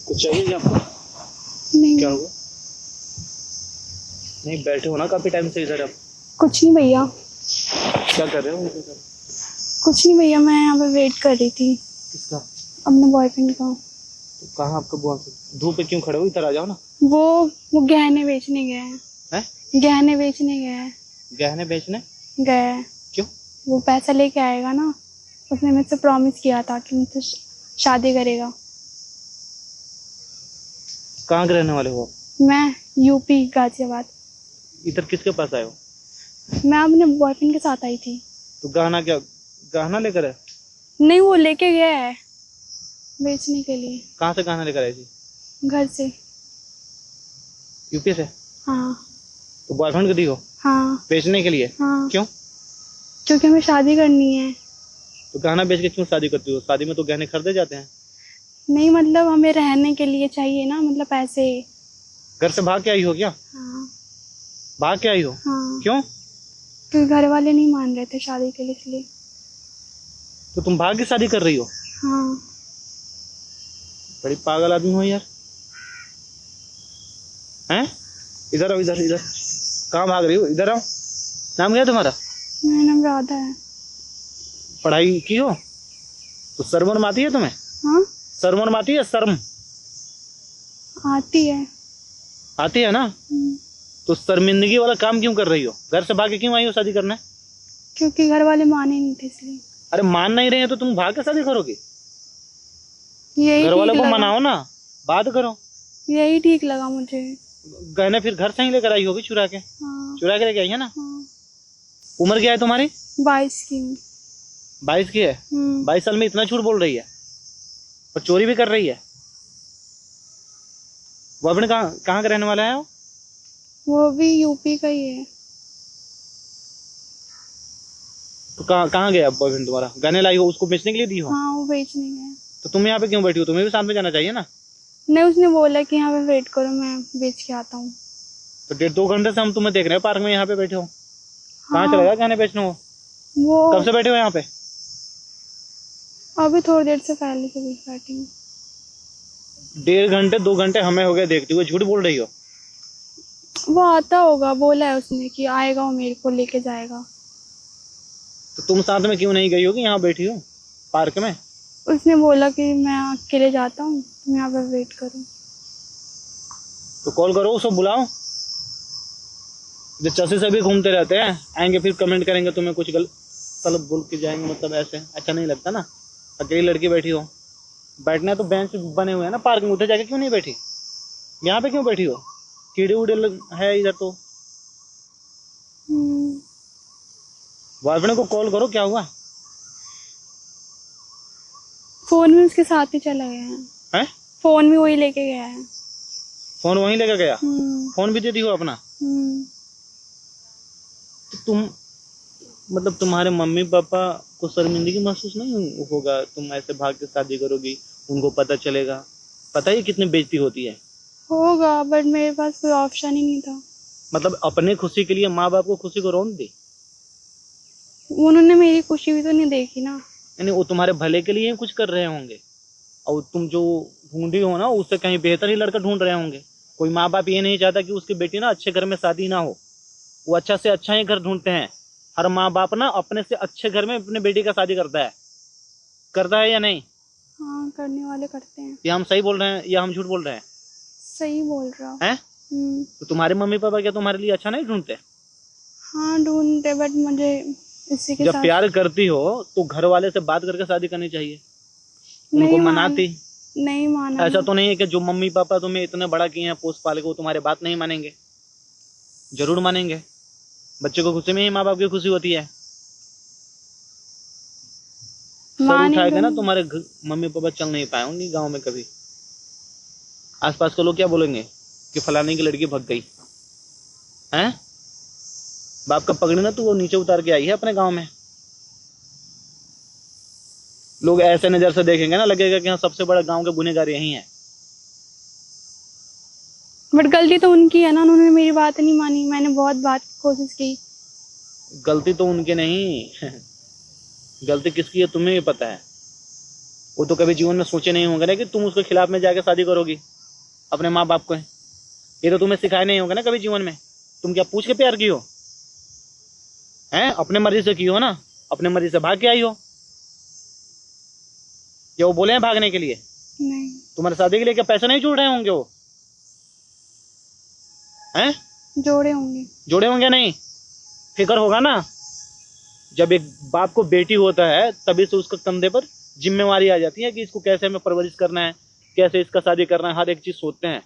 कुछ चाहिए क्या आपको? नहीं। क्या हुआ? नहीं बैठे हो ना काफी टाइम से इधर आप? कुछ नहीं भैया। क्या कर रहे हो इधर? कुछ नहीं भैया, मैं यहाँ पे वेट कर रही थी किसका? अपने बॉयफ्रेंड का। तो कहाँ आपका बुआ? धूप पे क्यों खड़े हो? इधर आ जाओ ना। वो गहने बेचने गए हैं। हैं? गहने बेचने गए हैं। गहने बेचने गए हैं। क्यों? वो पैसा लेके आएगा ना, उसने मुझसे प्रॉमिस किया था कि मुझसे शादी करेगा। कहाँ के रहने वाले हो? मैं यूपी गाजियाबाद। इधर किसके पास आए हो? मैं अपने बॉयफ्रेंड के साथ आई थी। तो गहना क्या गहना लेकर है? नहीं, वो लेके गया है बेचने के लिए। कहाँ से गहना लेकर आई थी? घर से। यूपी से? हाँ। तो बॉयफ्रेंड को दी हो हाँ। बेचने के लिए? हाँ। क्यों? क्योंकि हमें शादी करनी है। तो गहना बेच के क्यों शादी करती हो? शादी में तो गहने खरीदे जाते हैं। नहीं मतलब हमें रहने के लिए चाहिए ना, मतलब पैसे। घर से भाग के आई हो क्या? हाँ। भाग के आई हो? हाँ। क्यों? क्योंकि घर वाले नहीं मान रहे थे शादी के लिए, इसलिए। तो तुम भाग के शादी कर रही हो? हाँ। बड़ी पागल आदमी हो यार। हैं? इधर आओ, इधर इधर। कहाँ भाग रही हो? इधर आओ। नाम क्या है तुम्हारा? मेरा नाम राधा है। पढ़ाई की हो? तो शर्म वर्म आती है तुम्हें? हाँ। शर्म वर्म आती है? शर्म आती है। आती है ना? तो शर्मिंदगी वाला काम क्यों कर रही हो? घर से भाग के क्यों आई हो शादी करने? क्योंकि घर वाले माने नहीं थे, इसलिए। अरे मान नहीं रहे हैं तो तुम भाग के शादी करोगे? यही घर वालों ठीक को लगा। मनाओ ना, बात करो। यही ठीक लगा मुझे। गहने फिर घर से ही लेकर आई होगी चुरा के? हाँ। चुरा के लेके आई है ना? हाँ। उम्र क्या है तुम्हारी? 22 की। 22 की है? 22 साल में इतना झूठ बोल रही है और चोरी भी कर रही है। वो अपने कहाँ कहाँ का रहने वाला है? वो भी यूपी का ही है। तो कहाँ गया बॉयफ्रेंड तुम्हारा? गहने लाई हो उसको बेचने के लिए दी हो? हाँ, वो बेचने गए। तो तुम यहाँ पे क्यों बैठी हो? तुम्हें भी साथ में जाना चाहिए ना। नहीं, उसने बोला कि यहाँ पे वेट करो, मैं बेच के आता हूँ। तो 1.5-2 घंटे से हम तुम्हें देख रहे हैं पार्क में, यहाँ पे बैठे हो। कहाँ चले हाँ। गए गहने बेचने हो? वो कब से बैठे हो यहाँ पे? अभी थोड़ी देर से पहले से भी बैठी हूँ। 1.5 घंटे 2 घंटे हमें हो गए देखते हुए, झूठ बोल रही हो। वो आता होगा, बोला है उसने कि आएगा, वो मेरे को लेके जाएगा। तो तुम साथ में क्यों नहीं गई होगी? यहाँ बैठी हो पार्क में। उसने बोला कि मैं अकेले जाता हूँ, तुम यहाँ पे वेट करो। तो कॉल करो, उसको बुलाओ। जो चसे से भी घूमते रहते हैं, आएंगे फिर कमेंट करेंगे तुम्हें कुछ गलत बोल के जाएंगे, मतलब ऐसे अच्छा नहीं लगता ना। अकेली लड़की बैठी हो, बैठना है तो बेंच बने हुए हैं ना पार्क में, उधर जाके क्यों नहीं बैठी? यहाँ पे क्यों बैठी हो? कीड़े उड़े है इधर तो। बॉयफ्रेंड को कॉल करो, क्या हुआ? फोन में उसके साथ ही चला गया है। हैं? फोन भी वही लेके गया है। फोन वहीं लेकर गया? फोन भी दे दी हो अपना? तो तुम मतलब तुम्हारे मम्मी पापा को शर्मिंदगी महसूस नहीं होगा? तुम ऐसे भाग के शादी करोगी, उनको पता चलेगा। पता ही कितनी बेइज्जती होती है। होगा, बट मेरे पास कोई ऑप्शन ही नहीं था। मतलब अपने खुशी के लिए माँ बाप को खुशी को रोन दी? उन्होंने मेरी खुशी भी तो नहीं देखी ना। यानी वो तुम्हारे भले के लिए ही कुछ कर रहे होंगे, और तुम जो ढूंढी हो ना उससे कहीं बेहतर ही लड़का ढूंढ रहे होंगे। कोई माँ बाप ये नहीं चाहता कि उसकी बेटी ना अच्छे घर में शादी ना हो, वो अच्छा से अच्छा ही घर ढूंढते हैं। हर माँ बाप ना अपने से अच्छे घर में अपने बेटी का शादी करता है या नहीं? हाँ, करने वाले करते हैं। या हम सही बोल रहे हैं या हम झूठ बोल रहे हैं? सही बोल रहा हूँ। हैं? तो तुम्हारे मम्मी पापा क्या तुम्हारे लिए अच्छा नहीं ढूंढते? हाँ, ढूंढते, बट मुझे इसी के जब साथ। प्यार करती हो तो घर वाले से बात करके शादी करनी चाहिए। उनको नहीं मनाती। नहीं माना। ऐसा तो नहीं है कि जो मम्मी पापा तुम्हें इतने बड़ा किए हैं पोस पाले को, तुम्हारे बात नहीं मानेंगे? जरूर मानेंगे। बच्चे को खुशी में ही माँ बाप की खुशी होती है। सर उठाए थे ना तुम्हारे मम्मी पापा चल नहीं पाए होंगे गाँव में कभी। आसपास के लोग क्या बोलेंगे कि फलाने की लड़की भग गई हैं? बाप का पगड़ी ना तो वो नीचे उतार के आई है अपने गांव में। लोग ऐसे नजर से देखेंगे ना, लगेगा कि हाँ सबसे बड़ा गांव के गुनहगार यही है। बट गलती तो उनकी है ना, उन्होंने मेरी बात नहीं मानी। मैंने बहुत बात कोशिश की। गलती तो उनकी नहीं गलती किसकी है तुम्हें भी पता है। वो तो कभी जीवन में सोचे नहीं होंगे ना कि तुम उसके खिलाफ में जाके शादी करोगी अपने माँ बाप को। ये तो तुम्हें सिखाया नहीं होगा ना कभी जीवन में। तुम क्या पूछ के प्यार की हो? हैं? अपने मर्जी से की हो ना, अपने मर्जी से भाग के आई हो। या वो बोले हैं भागने के लिए? नहीं। तुम्हारे शादी के लिए क्या पैसे नहीं जोड़ रहे होंगे वो? हैं? जोड़े होंगे। जोड़े होंगे नहीं? फिक्र होगा ना। जब एक बाप को बेटी होता है तभी से उसके कंधे पर जिम्मेवारी आ जाती है कि इसको कैसे हमें परवरिश करना है, कैसे इसका शादी करना है, हर एक चीज सोचते हैं।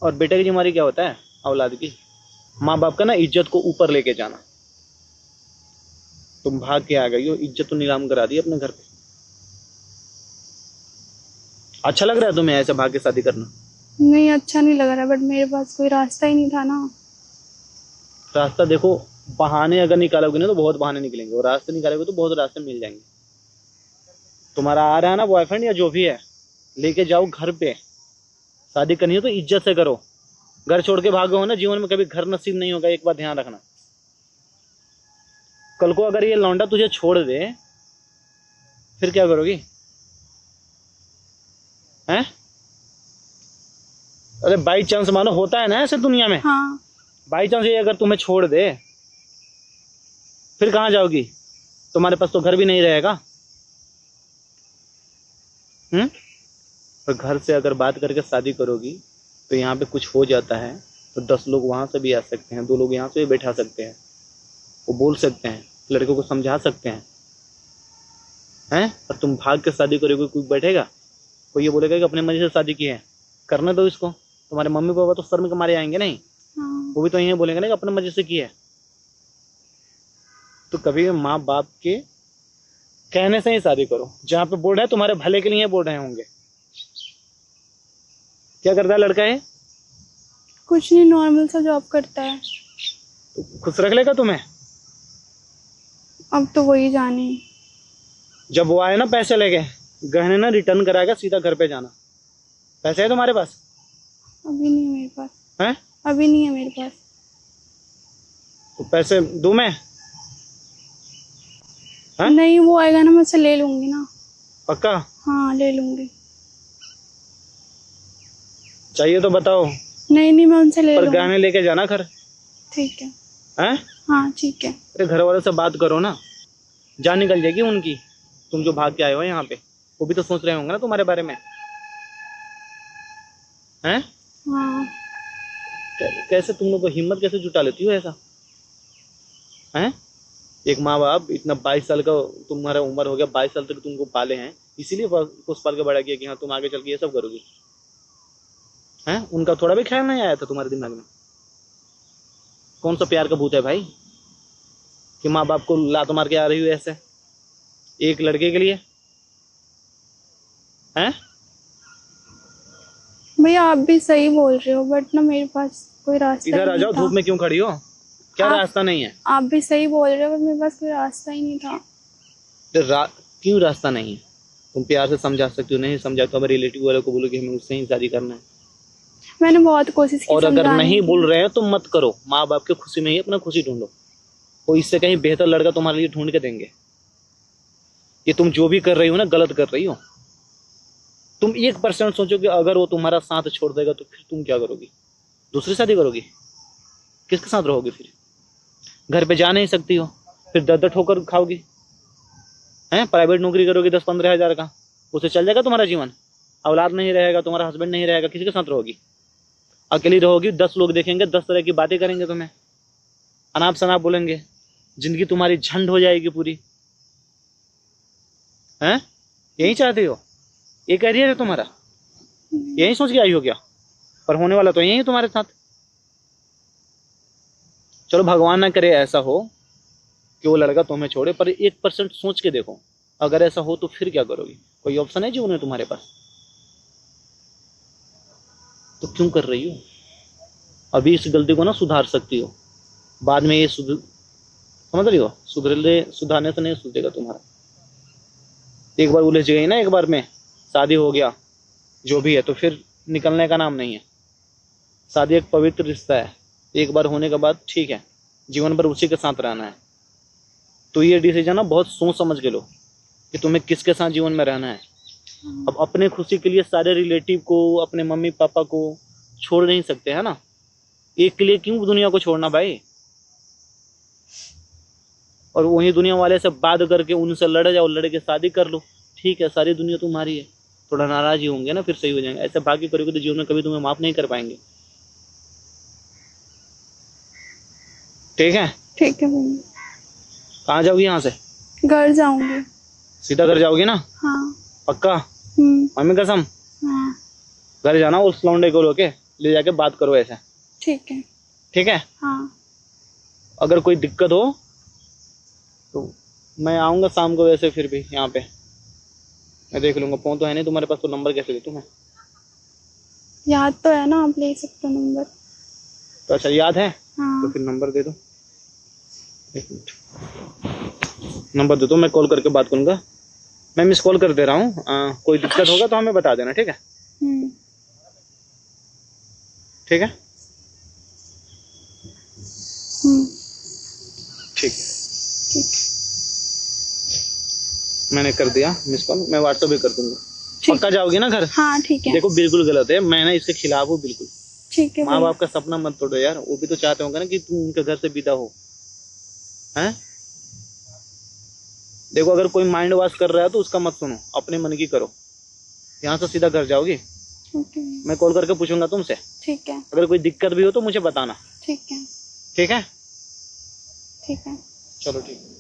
और बेटे की जिम्मेवारी क्या होता है औलाद की? माँ बाप का ना इज्जत को ऊपर लेके जाना। तुम भाग के आ गई हो, इज्जत तो नीलाम करा दी अपने घर पे। अच्छा लग रहा है तुम्हें ऐसे भाग के शादी करना? नहीं, अच्छा नहीं लग रहा, बट मेरे पास कोई रास्ता ही नहीं था ना। रास्ता देखो, बहाने अगर निकालोगे ना तो बहुत बहाने निकलेंगे, और रास्ते निकालोगे तो बहुत रास्ते मिल जाएंगे। तुम्हारा आ रहा है ना बॉयफ्रेंड या जो भी है, लेके जाओ घर पे। शादी करनी है तो इज्जत से करो। घर छोड़ के भागो ना, जीवन में कभी घर नसीब नहीं होगा, एक बात ध्यान रखना। कल को अगर ये लौंडा तुझे छोड़ दे फिर क्या करोगी? हैं? अरे बाई चांस मानो होता है ना ऐसे दुनिया में। हाँ। बाई चांस ये अगर तुम्हें छोड़ दे फिर कहाँ जाओगी? तुम्हारे पास तो घर भी नहीं रहेगा। और घर से अगर बात करके शादी करोगी तो यहाँ पे कुछ हो जाता है तो 10 लोग वहां से भी आ सकते हैं, 2 लोग यहाँ से भी बैठा सकते हैं, वो बोल सकते हैं, लड़कों को समझा सकते हैं। और तुम भाग के शादी करोगे, कोई बैठेगा? कोई ये बोलेगा कि अपने मर्जी से शादी की है, करने दो इसको। तुम्हारे मम्मी पापा तो शर्म के मारे आएंगे नहीं? हाँ। वो भी तो यही बोलेंगे ना कि अपने मर्जी से की है। तो कभी माँ बाप के कहने से ही शादी करो। जहाँ पे बोल रहे हैं तुम्हारे भले के लिए बोल रहे होंगे। क्या करता है लड़का है? कुछ नहीं, नॉर्मल सा जॉब करता है। तो खुश रख लेगा तुम्हें? अब तो वही जाने। जब वो आए ना पैसे लेके, गहने ना रिटर्न कराएगा, सीधा घर पे जाना। पैसे है तुम्हारे पास? अभी नहीं है मेरे पास। हैं? अभी नहीं है मेरे पास। तो पैसे दूं मैं? हाँ? नहीं, वो आएगा ना, मैं उसे ले लूंगी ना। पक्का? हाँ, ले लूंगी। चाहिए तो बताओ। नहीं नहीं, मैं उनसे ले पर लूंगी। गहने लेके जाना घर। ठीक है। हैं? हाँ ठीक है। अरे घर वालों से बात करो ना, जान निकल जाएगी उनकी। तुम जो भाग के आए हो यहाँ पे, वो भी तो सोच रहे होंगे ना तुम्हारे बारे में। हैं? हाँ। कैसे तुम लोग को हिम्मत कैसे जुटा लेती हो ऐसा? हैं? एक माँ बाप इतना 22 साल का तुम्हारा उम्र हो गया, 22 साल तक तुमको पाले हैं, इसीलिए कुछ पाल के बड़ा किया कि हाँ तुम आगे चल के ये सब करोगी। हैं? उनका थोड़ा भी ख्याल नहीं आया था तुम्हारे दिमाग में? कौन सा प्यार का भूत है भाई कि माँ बाप को लात मार के आ रही हो ऐसे एक लड़के के लिए? हैं? भैया आप भी सही बोल रहे हो, बट ना मेरे पास कोई रास्ता इधर आ नहीं जाओ, था। धूप में क्यों खड़ी हो? क्या रास्ता नहीं है? आप भी सही बोल रहे हो, बट मेरे पास कोई रास्ता ही नहीं था। तो क्यों रास्ता नहीं है? तुम प्यार से समझा सकती हो, नहीं समझा तो हमारे रिलेटिव वालों को बोलो कि हमें उससे ही शादी करना है। मैंने बहुत कोशिश की और अगर समझाने नहीं की। बोल रहे हैं तो मत करो। माँ बाप की खुशी में ही अपना खुशी ढूंढो, वो इससे कहीं बेहतर लड़का तुम्हारे लिए ढूंढ के देंगे। ये तुम जो भी कर रही हो ना, गलत कर रही हो। तुम 1% सोचो कि अगर वो तुम्हारा साथ छोड़ देगा तो फिर तुम क्या करोगी? दूसरी शादी करोगी? किसके साथ रहोगी फिर? घर पे जा नहीं सकती हो, फिर दर ठोकर खाओगी। हैं? प्राइवेट नौकरी करोगी 10-15 हजार का, उससे चल जाएगा तुम्हारा जीवन? औलाद नहीं रहेगा, तुम्हारा हस्बैंड नहीं रहेगा, किसी के साथ रहोगी? अकेली रहोगी, 10 लोग देखेंगे, 10 तरह की बातें करेंगे तुम्हें, अनाप शनाप बोलेंगे, जिंदगी तुम्हारी झंड हो जाएगी पूरी। हैं? यही चाहते हो? ये करियर है तुम्हारा? यही सोच के आई हो क्या? पर होने वाला तो यही है तुम्हारे साथ। चलो भगवान ना करे ऐसा हो कि वो लड़का तुम्हें छोड़े, पर 1% सोच के देखो, अगर ऐसा हो तो फिर क्या करोगी? कोई ऑप्शन है जीवन में तुम्हारे पास? तो क्यों कर रही हो? अभी इस गलती को ना सुधार सकती हो, बाद में ये समझ रही हो? सुधारने से नहीं सुधरेगा तुम्हारा। एक बार उलझ गई ना, एक बार में शादी हो गया जो भी है, तो फिर निकलने का नाम नहीं है। शादी एक पवित्र रिश्ता है, एक बार होने के बाद ठीक है, जीवन भर उसी के साथ रहना है। तो ये डिसीजन ना बहुत सोच समझ के लो कि तुम्हें किसके साथ जीवन में रहना है। अब अपने खुशी के लिए सारे रिलेटिव को, अपने मम्मी पापा को छोड़ नहीं सकते, है ना। एक के लिए क्यों दुनिया को छोड़ना भाई। और वही दुनिया वाले से बात करके उनसे लड़ जाओ, लड़ के शादी कर लो, ठीक है, सारी दुनिया तुम्हारी है। थोड़ा नाराज ही होंगे ना, फिर सही हो जाएंगे। ऐसे बाकी करोगे तो जीवन में कभी तुम्हें माफ नहीं कर पाएंगे। ठीक है ठीक है भैया। कहाँ जाओगी यहाँ से? घर जाऊंगी। सीधा घर जाओगी ना? हाँ। पक्का? हम्म। मम्मी कसम? हाँ। घर जाना, उस लौंडे को लेके ले जाके बात करो ऐसे। ठीक है। ठीक है। हाँ। अगर कोई दिक्कत हो तो मैं आऊंगा शाम को, वैसे फिर भी यहाँ पे मैं देख लूंगा। फोन तो है नहीं तुम्हारे पास, तो नंबर कैसे दे तुम्हें? याद तो है ना, आप ले सकते हो नंबर। तो अच्छा याद है? हाँ। तो फिर नंबर दे दो। एक मिनट, नंबर दे दो, मैं कॉल करके बात करूंगा। मैं मिस कॉल कर दे रहा हूँ। कोई दिक्कत होगा तो हमें बता देना, ठीक है? ठीक है। ठीक है, ठीक। मैंने कर दिया मिस कॉल, मैं व्हाट्सएप भी कर दूंगा। ठीक। पक्का जाओगी ना घर? हाँ ठीक है। देखो बिल्कुल गलत है, मैं ना इसके खिलाफ हूँ बिल्कुल। ठीक है। माँ बाप का सपना मत तोड़ो यार, वो भी तो चाहते होंगे ना कि तुम उनके घर से विदा हो, हैं? देखो अगर कोई माइंड वॉश कर रहा है तो उसका मत सुनो, अपने मन की करो। यहाँ से सीधा घर जाओगी? मैं कॉल करके पूछूंगा तुमसे। ठीक है। अगर कोई दिक्कत भी हो तो मुझे बताना। ठीक है। ठीक है। ठीक है। चलो ठीक है।